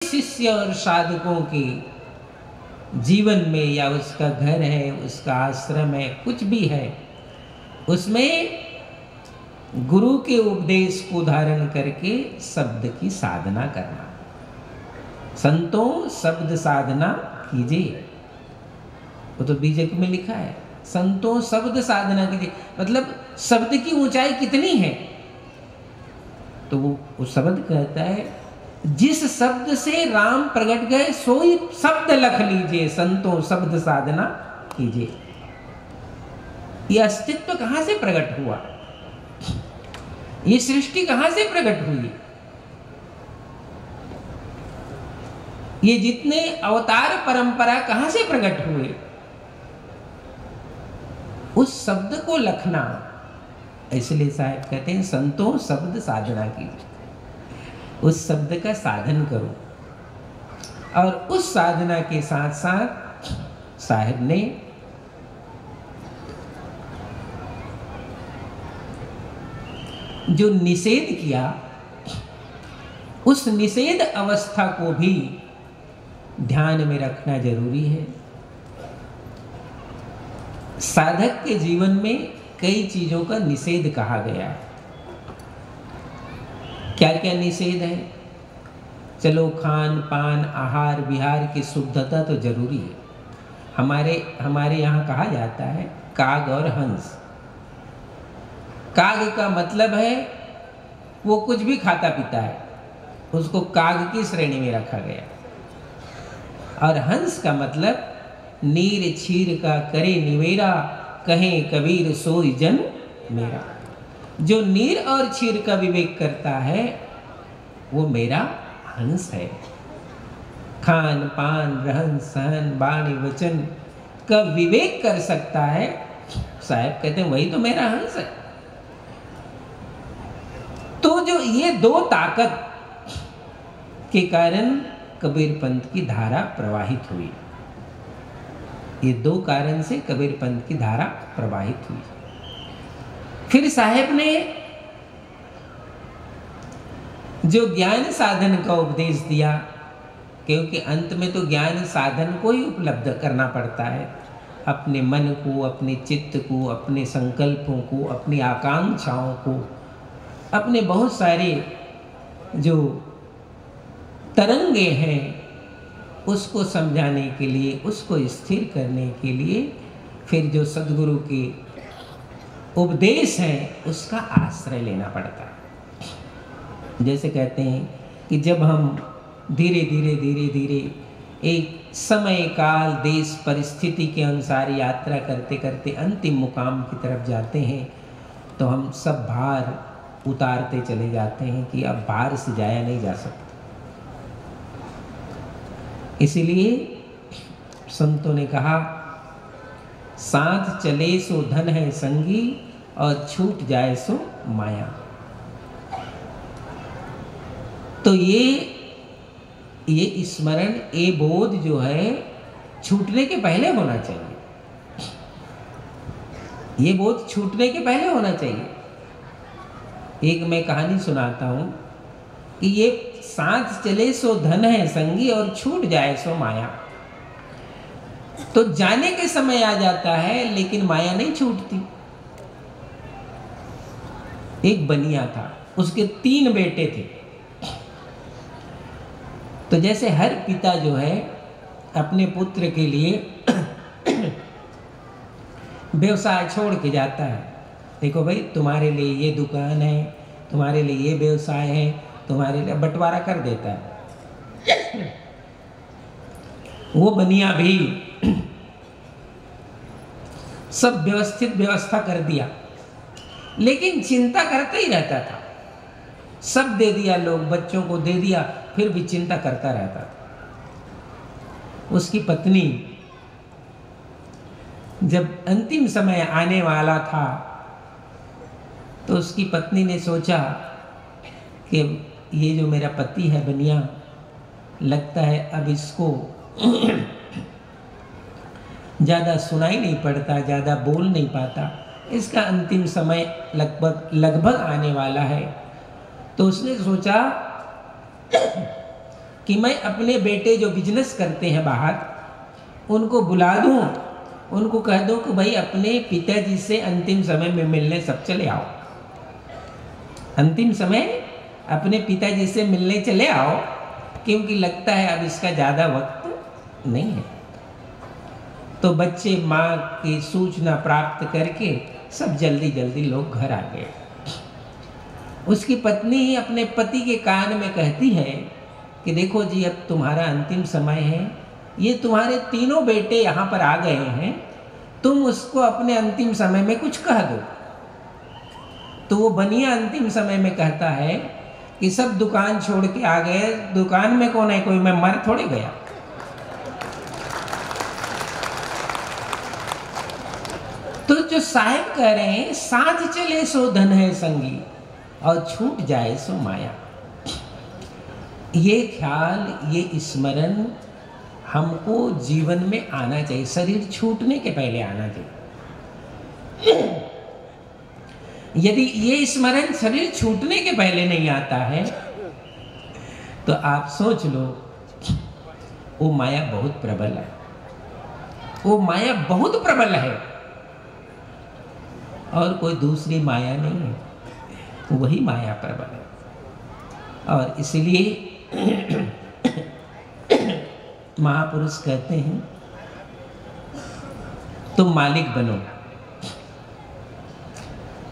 शिष्य और साधकों के जीवन में या उसका घर है, उसका आश्रम है, कुछ भी है, उसमें गुरु के उपदेश को धारण करके शब्द की साधना करना। संतों शब्द साधना कीजिए, वो तो बीजक में लिखा है, संतों शब्द साधना कीजिए। मतलब शब्द की ऊंचाई कितनी है, तो वो शब्द कहता है जिस शब्द से राम प्रकट गए सोई शब्द लख लीजिए, संतों शब्द साधना कीजिए। यह अस्तित्व कहां से प्रकट हुआ, ये सृष्टि कहां से प्रकट हुई, ये जितने अवतार परंपरा कहां से प्रकट हुए, उस शब्द को लखना। इसलिए साहब कहते हैं संतों शब्द साधना कीजिए, उस शब्द का साधन करो। और उस साधना के साथ साथ साहब ने जो निषेध किया, उस निषेध अवस्था को भी ध्यान में रखना जरूरी है। साधक के जीवन में कई चीजों का निषेध कहा गया है। क्या क्या निषेध है? चलो, खान पान आहार विहार की शुद्धता तो जरूरी है। हमारे यहाँ कहा जाता है काग और हंस। काग का मतलब है वो कुछ भी खाता पीता है, उसको काग की श्रेणी में रखा गया। और हंस का मतलब नीर छीर का करे निवेरा, कहें कबीर सोई जन मेरा। जो नीर और छीर का विवेक करता है वो मेरा हंस है। खान पान रहन सहन वाणी वचन का विवेक कर सकता है, साहब कहते हैं वही तो मेरा हंस है। तो जो ये दो ताकत के कारण कबीर पंथ की धारा प्रवाहित हुई, ये दो कारण से कबीर पंथ की धारा प्रवाहित हुई। फिर साहब ने जो ज्ञान साधन का उपदेश दिया, क्योंकि अंत में तो ज्ञान साधन को ही उपलब्ध करना पड़ता है। अपने मन को, अपने चित्त को, अपने संकल्पों को, अपनी आकांक्षाओं को, अपने बहुत सारे जो तरंगे हैं उसको समझाने के लिए, उसको स्थिर करने के लिए फिर जो सद्गुरु के उपदेश है उसका आश्रय लेना पड़ता है। जैसे कहते हैं कि जब हम धीरे धीरे एक समय काल देश परिस्थिति के अनुसार यात्रा करते करते अंतिम मुकाम की तरफ जाते हैं, तो हम सब भार उतारते चले जाते हैं कि अब भार से जाया नहीं जा सकता। इसीलिए संतों ने कहा, साथ चले सो धन है संगी, और छूट जाए सो माया। तो ये स्मरण, ये बोध जो है छूटने के पहले होना चाहिए। ये बोध छूटने के पहले होना चाहिए। एक मैं कहानी सुनाता हूं कि ये साथ चले सो धन है संगी, और छूट जाए सो माया। तो जाने के समय आ जाता है लेकिन माया नहीं छूटती। एक बनिया था, उसके 3 बेटे थे। तो जैसे हर पिता जो है अपने पुत्र के लिए व्यवसाय छोड़ के जाता है, देखो भाई तुम्हारे लिए ये दुकान है, तुम्हारे लिए ये व्यवसाय है, तुम्हारे लिए बंटवारा कर देता है। वो बनिया भी सब व्यवस्थित व्यवस्था कर दिया, लेकिन चिंता करता ही रहता था। सब दे दिया, लोग बच्चों को दे दिया, फिर भी चिंता करता रहता था। उसकी पत्नी जब अंतिम समय आने वाला था तो उसकी पत्नी ने सोचा कि ये जो मेरा पति है बनिया, लगता है अब इसको ज़्यादा सुनाई नहीं पड़ता, ज़्यादा बोल नहीं पाता, इसका अंतिम समय लगभग आने वाला है। तो उसने सोचा कि मैं अपने बेटे जो बिजनेस करते हैं बाहर, उनको बुला दूं, उनको कह दूं कि भाई अपने पिताजी से अंतिम समय में मिलने सब चले आओ, अंतिम समय अपने पिताजी से मिलने चले आओ, क्योंकि लगता है अब इसका ज़्यादा वक्त नहीं है। तो बच्चे माँ की सूचना प्राप्त करके सब जल्दी जल्दी लोग घर आ गए। उसकी पत्नी अपने पति के कान में कहती है कि देखो जी, अब तुम्हारा अंतिम समय है, ये तुम्हारे तीनों बेटे यहाँ पर आ गए हैं, तुम उसको अपने अंतिम समय में कुछ कह दो। तो वो बनिया अंतिम समय में कहता है कि सब दुकान छोड़ के आ गए, दुकान में कौन है, कोई मैं मर थोड़े गया। तो जो साहब कह रहे हैं, साथ चले सो धन है संगी और छूट जाए सो माया, ये ख्याल, ये स्मरण हमको जीवन में आना चाहिए, शरीर छूटने के पहले आना चाहिए। यदि ये स्मरण शरीर छूटने के पहले नहीं आता है तो आप सोच लो वो माया बहुत प्रबल है, वो माया बहुत प्रबल है और कोई दूसरी माया नहीं है, वही माया प्रबल है। और इसलिए महापुरुष कहते हैं तुम मालिक बनो,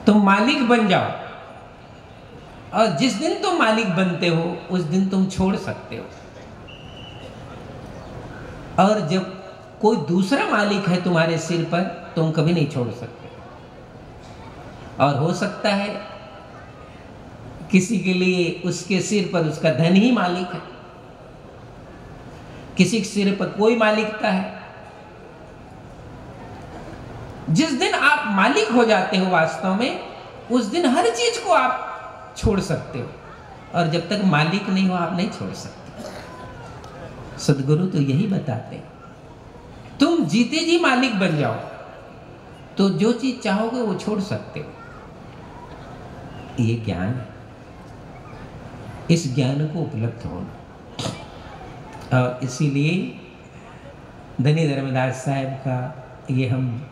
तुम मालिक बन जाओ, और जिस दिन तुम मालिक बनते हो उस दिन तुम छोड़ सकते हो। और जब कोई दूसरा मालिक है तुम्हारे सिर पर, तुम कभी नहीं छोड़ सकते। और हो सकता है किसी के लिए उसके सिर पर उसका धन ही मालिक है, किसी के सिर पर कोई मालिकता है। जिस दिन आप मालिक हो जाते हो वास्तव में, उस दिन हर चीज को आप छोड़ सकते हो, और जब तक मालिक नहीं हो आप नहीं छोड़ सकते। सद्गुरु तो यही बताते हैं, तुम जीते जी मालिक बन जाओ तो जो चीज चाहोगे वो छोड़ सकते हो। ये ज्ञान है, इस ज्ञान को उपलब्ध होना। और इसीलिए धनी धर्मदास साहब का, ये हम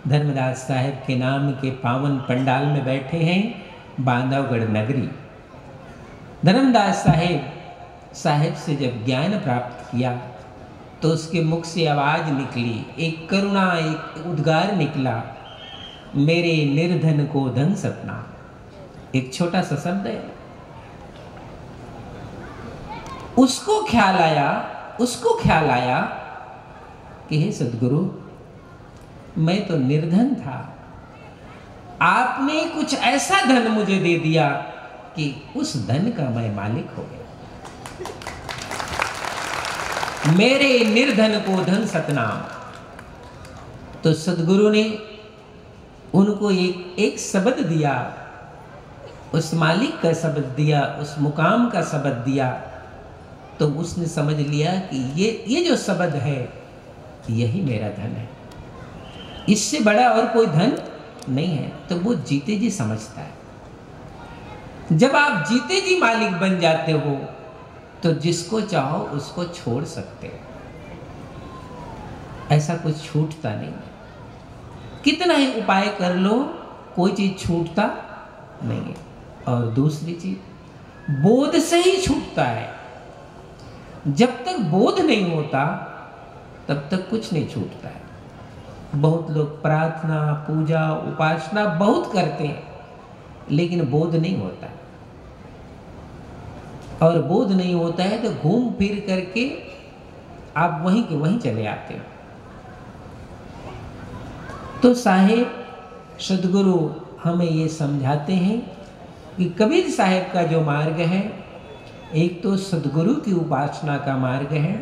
धर्मदास साहब के नाम के पावन पंडाल में बैठे हैं, बांधवगढ़ नगरी। धर्मदास साहब से जब ज्ञान प्राप्त किया तो उसके मुख से आवाज निकली, एक करुणा, एक उद्गार निकला, मेरे निर्धन को धन सपना। एक छोटा सा शब्द है, उसको ख्याल आया कि हे सद्गुरु, मैं तो निर्धन था, आपने कुछ ऐसा धन मुझे दे दिया कि उस धन का मैं मालिक हो गया। मेरे निर्धन को धन सतनाम। तो सद्गुरु ने उनको एक शब्द दिया, उस मालिक का शब्द दिया, उस मुकाम का शब्द दिया। तो उसने समझ लिया कि ये जो शब्द है यही मेरा धन है, इससे बड़ा और कोई धन नहीं है। तो वो जीते जी समझता है। जब आप जीते जी मालिक बन जाते हो तो जिसको चाहो उसको छोड़ सकते हो, ऐसा कुछ छूटता नहीं। कितना ही उपाय कर लो कोई चीज छूटता नहीं है। और दूसरी चीज, बोध से ही छूटता है। जब तक बोध नहीं होता तब तक कुछ नहीं छूटता है। बहुत लोग प्रार्थना, पूजा, उपासना बहुत करते हैं, लेकिन बोध नहीं होता। और बोध नहीं होता है तो घूम फिर करके आप वहीं के वहीं चले आते हो। तो साहेब सद्गुरु हमें ये समझाते हैं कि कबीर साहेब का जो मार्ग है, एक तो सद्गुरु की उपासना का मार्ग है,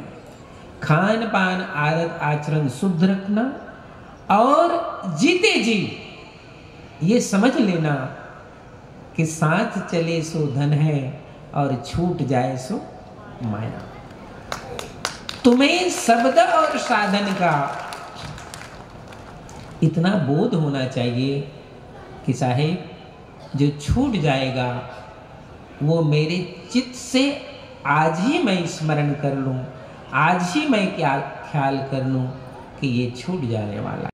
खान पान आदत आचरण शुद्ध रखना, और जीते जी ये समझ लेना कि साथ चले सो धन है और छूट जाए सो माया। तुम्हें शब्द और साधन का इतना बोध होना चाहिए कि साहेब जो छूट जाएगा वो मेरे चित्त से आज ही मैं स्मरण कर लूँ, आज ही मैं क्या ख्याल कर लूँ कि ये छूट जाने वाला है।